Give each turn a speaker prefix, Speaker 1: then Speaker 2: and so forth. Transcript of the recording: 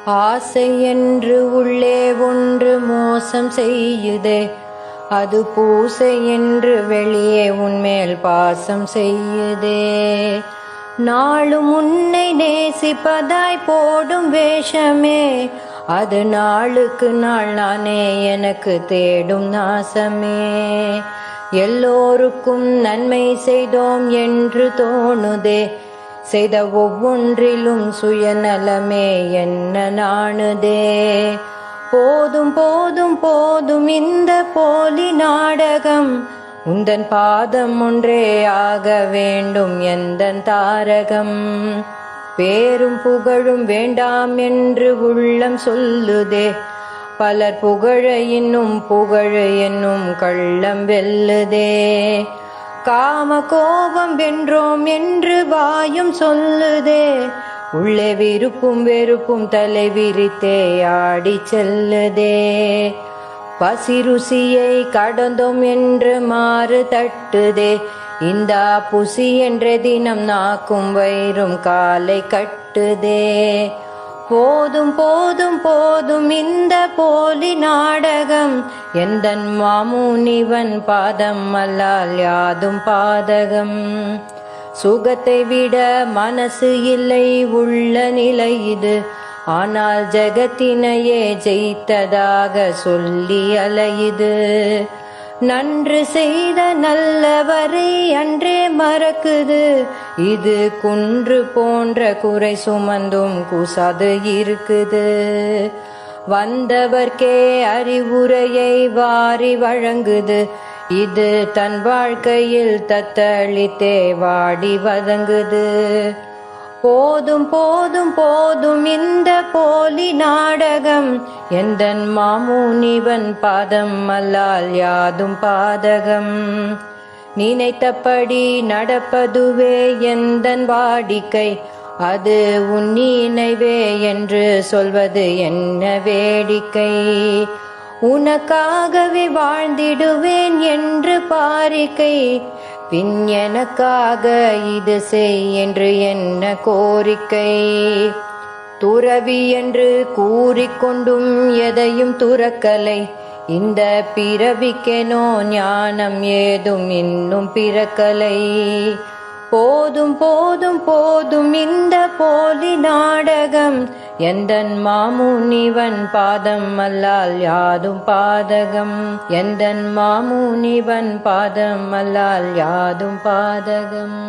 Speaker 1: ஆசை என்று உள்ளே ஒன்று மோசம் செய்யுதே, அது பூசை என்று வெளியே உன்மேல் பாசம் செய்யுதே. நாளும் உன்னை நேசிப்பதாய் போடும் வேஷமே, அது நாளுக்கு நாள் நானே எனக்கு தேடும் நாசமே. எல்லோருக்கும் நன்மை செய்தோம் என்று தோணுதே, செய்த ஒவ்வொன்றிலும் சுயநலமே என்ன நாணுதே. போதும் போதும் போதும் இந்த போலி நாடகம், உந்தன் பாதம் ஒன்றே ஆக வேண்டும் எந்தன் தாரகம். பேரும் புகழும் வேண்டாம் என்று உள்ளம் சொல்லுதே, பலர் புகழ இன்னும் புகழ என்னும் கள்ளம் வெல்லுதே. காம கோபம் வென்றோம் என்று வாயும் சொல்லுதே, உள்ளே விருப்பும் வெறுப்பும் தலை விரித்தே ஆடி செல்லுதே. பசி ருசியை கடந்தோம் என்று மாறு தட்டுதே, இந்த புசி என்ற தினம் நாக்கும் வயிறும் காலை கட்டுதே. போதும் போதும் போதும் இந்த போலி நாடகம், எந்தன் மாமுனிவன் பாதம் அல்லால் யாதும் பாதகம். சுகத்தை விட மனசு இல்லை உள்ள நிலை இது, ஆனால் ஜெகத்தினையே ஜெயித்ததாக சொல்லி அலையுது. நன்று செய்த நல்லவரை அன்றே மறக்குது, இது குன்று போன்ற குறை சுமந்தும் கூசாது இருக்குது. வந்தவர்க்கே அறிவுரையை வாரி வழங்குது, இது தன் வாழ்க்கையில் தத்தளித்தே வாடி வதங்குது. போதும் போதும் போதும் இந்த போலி நாடகம், எந்தன் மாமுனிவன் பாதம் அல்லால் யாதும் பாதகம். நினைத்தபடி நடப்பதுவே எந்தன் வாடிக்கை, அது உன் நினைவே என்று சொல்வது என்ன வேடிக்கை. உனக்காகவே வாழ்ந்திடுவேன் என்று பாரிக்கை, பின் எனக்காக இது செய் என்று என்ன கோரிக்கை. துறவி என்று கூறிக்கொண்டும் எதையும் துறக்கலை, இந்த பிறவிக்கெனோ ஞானம் ஏதும் இன்னும் பிறக்கலை. போதும் போதும் போதும் இந்த போலி நாடகம், எந்தன் மாமுனிவன் பாதம் அல்லால் யாதும் பாதகம். எந்தன் மாமுனிவன் பாதம் அல்லால் யாதும் பாதகம்.